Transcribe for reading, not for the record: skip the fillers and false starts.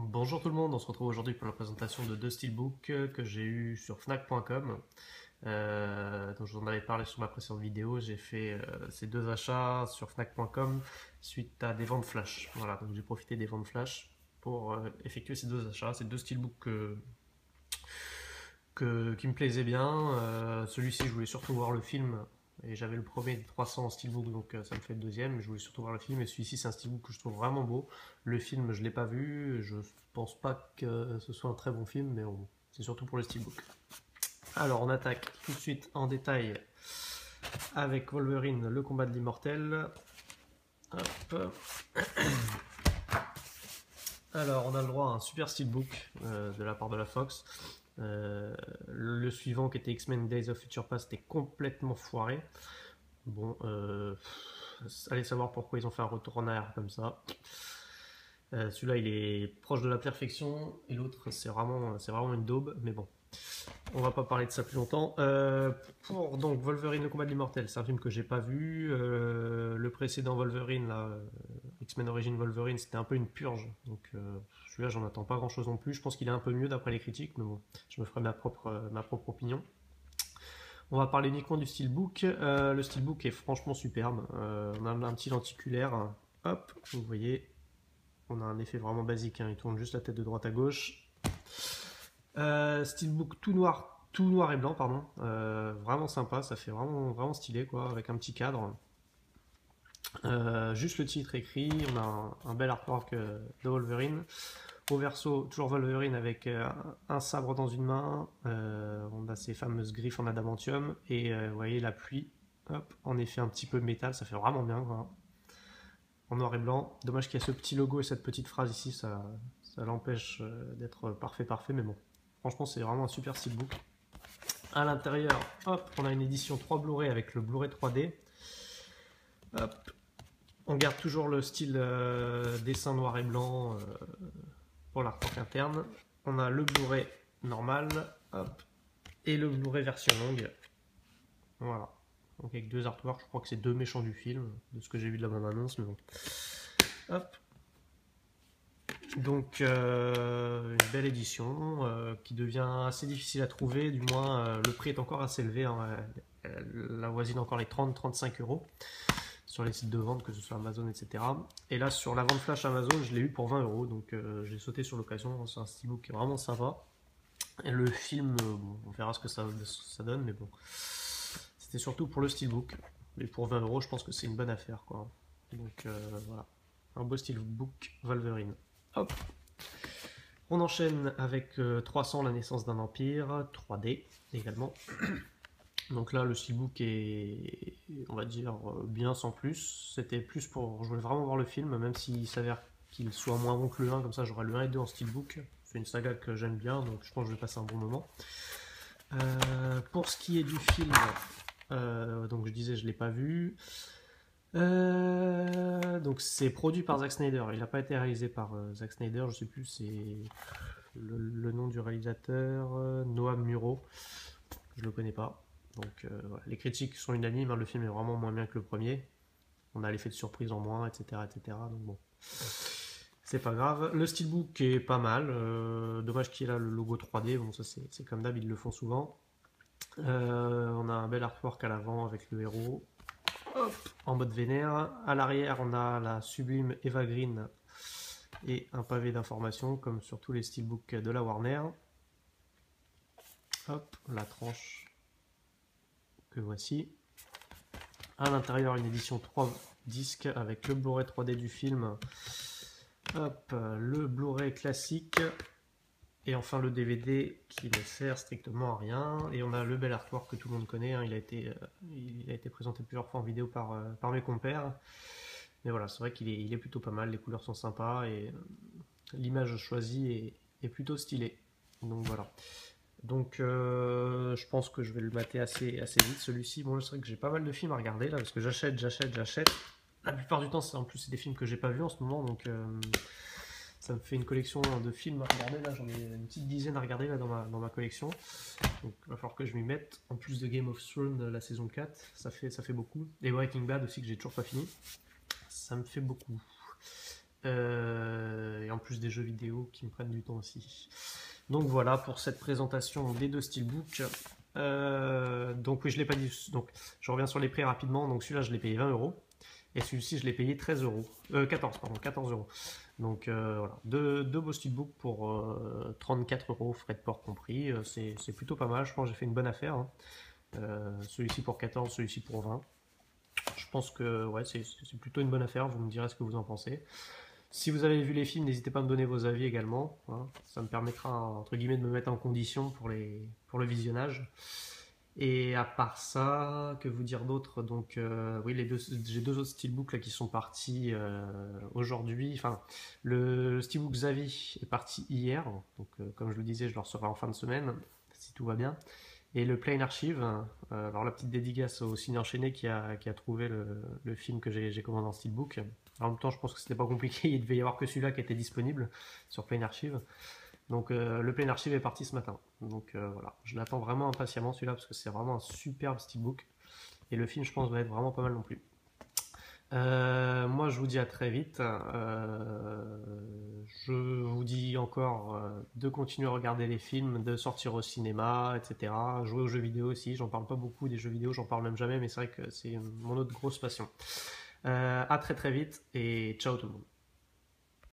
Bonjour tout le monde, on se retrouve aujourd'hui pour la présentation de deux steelbooks que j'ai eu sur Fnac.com. Dont je vous en avais parlé sur ma précédente vidéo. J'ai fait ces deux achats sur Fnac.com suite à des ventes flash. Voilà, donc j'ai profité des ventes flash pour effectuer ces deux achats. Ces deux steelbooks qui me plaisaient bien. Celui-ci, je voulais surtout voir le film. Et j'avais le premier des 300 en steelbook, donc ça me fait le deuxième. Je voulais surtout voir le film. Et celui-ci, c'est un steelbook que je trouve vraiment beau. Le film, je ne l'ai pas vu. Je pense pas que ce soit un très bon film, mais c'est surtout pour le steelbook. Alors, on attaque tout de suite en détail avec Wolverine, le combat de l'immortel. Hop. Alors, on a le droit à un super steelbook de la part de la Fox. Le suivant qui était X-Men Days of Future Past était complètement foiré. Bon, allez savoir pourquoi ils ont fait un retour en arrière comme ça. Celui-là il est proche de la perfection et l'autre c'est vraiment une daube, mais bon. On va pas parler de ça plus longtemps. Pour donc Wolverine le combat de l'immortel, c'est un film que j'ai pas vu. Le précédent Wolverine, là, X-Men Origin Wolverine, c'était un peu une purge. Donc celui-là, j'en attends pas grand-chose non plus. Je pense qu'il est un peu mieux d'après les critiques, mais bon, je me ferai ma propre opinion. On va parler uniquement du steelbook. Le steelbook est franchement superbe. On a un petit lenticulaire. Hop, vous voyez, on a un effet vraiment basique. Il tourne juste la tête de droite à gauche. Steelbook tout noir et blanc, pardon. Vraiment sympa, ça fait vraiment stylé, quoi, avec un petit cadre. Juste le titre écrit, on a un bel artwork de Wolverine. Au verso, toujours Wolverine avec un sabre dans une main. On a ces fameuses griffes en adamantium. Et vous voyez la pluie, hop, en effet un petit peu de métal, ça fait vraiment bien, quoi. En noir et blanc. Dommage qu'il y a ce petit logo et cette petite phrase ici, ça l'empêche d'être parfait, mais bon. Franchement, c'est vraiment un super steelbook. À l'intérieur, hop, on a une édition 3 Blu-ray avec le Blu-ray 3D. Hop, on garde toujours le style dessin noir et blanc pour l'artwork interne. On a le Blu-ray normal, hop, et le Blu-ray version longue. Voilà. Donc avec deux artworks, je crois que c'est deux méchants du film, de ce que j'ai vu de la bande-annonce, mais bon. Hop. Donc une belle édition qui devient assez difficile à trouver, du moins le prix est encore assez élevé, hein, elle avoisine encore les 30-35 euros sur les sites de vente, que ce soit Amazon, etc. Et là sur la vente flash Amazon, je l'ai eu pour 20 euros, donc j'ai sauté sur l'occasion. C'est un steelbook qui est vraiment sympa. Et le film, bon, on verra ce que ça donne, mais bon, c'était surtout pour le steelbook. Mais pour 20 euros, je pense que c'est une bonne affaire, quoi. Donc voilà, un beau steelbook Wolverine. Hop. On enchaîne avec 300, la naissance d'un empire, 3D également. Donc là, le steelbook est, on va dire, bien sans plus. C'était plus pour, je voulais vraiment voir le film, même s'il s'avère qu'il soit moins bon que le 1, comme ça j'aurai le 1 et 2 en steelbook. C'est une saga que j'aime bien, donc je pense que je vais passer un bon moment. Pour ce qui est du film, donc je disais, je ne l'ai pas vu. Donc c'est produit par Zack Snyder, il n'a pas été réalisé par Zack Snyder, je sais plus, c'est le nom du réalisateur, Noam Muro, je le connais pas. Donc voilà. Les critiques sont unanimes, hein, le film est vraiment moins bien que le premier, on a l'effet de surprise en moins, etc. Donc bon, c'est pas grave. Le steelbook est pas mal, dommage qu'il y ait là le logo 3D, bon ça c'est comme d'hab, ils le font souvent. On a un bel artwork à l'avant avec le héros. Hop, en mode vénère. À l'arrière, on a la sublime Eva Green et un pavé d'informations, comme sur tous les steelbooks de la Warner. Hop, la tranche que voici. À l'intérieur, une édition 3 disques avec le Blu-ray 3D du film. Hop, le Blu-ray classique. Et enfin le DVD qui ne sert strictement à rien. Et on a le bel artwork que tout le monde connaît, hein. Il a été présenté plusieurs fois en vidéo par mes compères. Mais voilà, c'est vrai qu'il est plutôt pas mal, les couleurs sont sympas et l'image choisie est plutôt stylée. Donc voilà. Donc je pense que je vais le mater assez vite celui-ci. Bon, c'est vrai que j'ai pas mal de films à regarder là, parce que j'achète. La plupart du temps, en plus, c'est des films que j'ai pas vus en ce moment, donc ça me fait une collection de films à regarder. Là, j'en ai une petite dizaine à regarder là, dans ma collection. Donc, il va falloir que je m'y mette. En plus de Game of Thrones, la saison 4, ça fait beaucoup. Et Breaking Bad aussi, que j'ai toujours pas fini. Ça me fait beaucoup. Et en plus, plus des jeux vidéo qui me prennent du temps aussi. Donc voilà pour cette présentation des deux steelbooks. Donc oui, je l'ai pas dit. Donc je reviens sur les prix rapidement. Donc celui-là, je l'ai payé 20 euros. Et celui-ci, je l'ai payé 13 euros. 14, pardon, 14 euros. Donc voilà, deux beaux steelbooks pour 34 euros, frais de port compris. C'est plutôt pas mal. Je pense que j'ai fait une bonne affaire, hein. Celui-ci pour 14, celui-ci pour 20. Je pense que ouais, c'est plutôt une bonne affaire. Vous me direz ce que vous en pensez. Si vous avez vu les films, n'hésitez pas à me donner vos avis également, hein. Ça me permettra, entre guillemets, de me mettre en condition pour le visionnage. Et à part ça, que vous dire d'autre? Donc oui, j'ai deux autres steelbooks là qui sont partis aujourd'hui. Enfin, le steelbook Xavi est parti hier. Donc comme je le disais, je le recevrai en fin de semaine, si tout va bien. Et le Plain Archive, alors la petite dédicace au Ciné Enchaîné qui a trouvé le film que j'ai commandé en steelbook. En même temps, je pense que c'était pas compliqué, il devait y avoir que celui-là qui était disponible sur Plain Archive. Donc le Plain Archive est parti ce matin. Donc voilà, je l'attends vraiment impatiemment celui-là parce que c'est vraiment un superbe steelbook. Et le film, je pense, va être vraiment pas mal non plus. Moi, je vous dis à très vite. Je vous dis encore de continuer à regarder les films, de sortir au cinéma, etc. Jouer aux jeux vidéo aussi. J'en parle pas beaucoup des jeux vidéo, j'en parle même jamais, mais c'est vrai que c'est mon autre grosse passion. À très très vite et ciao tout le monde.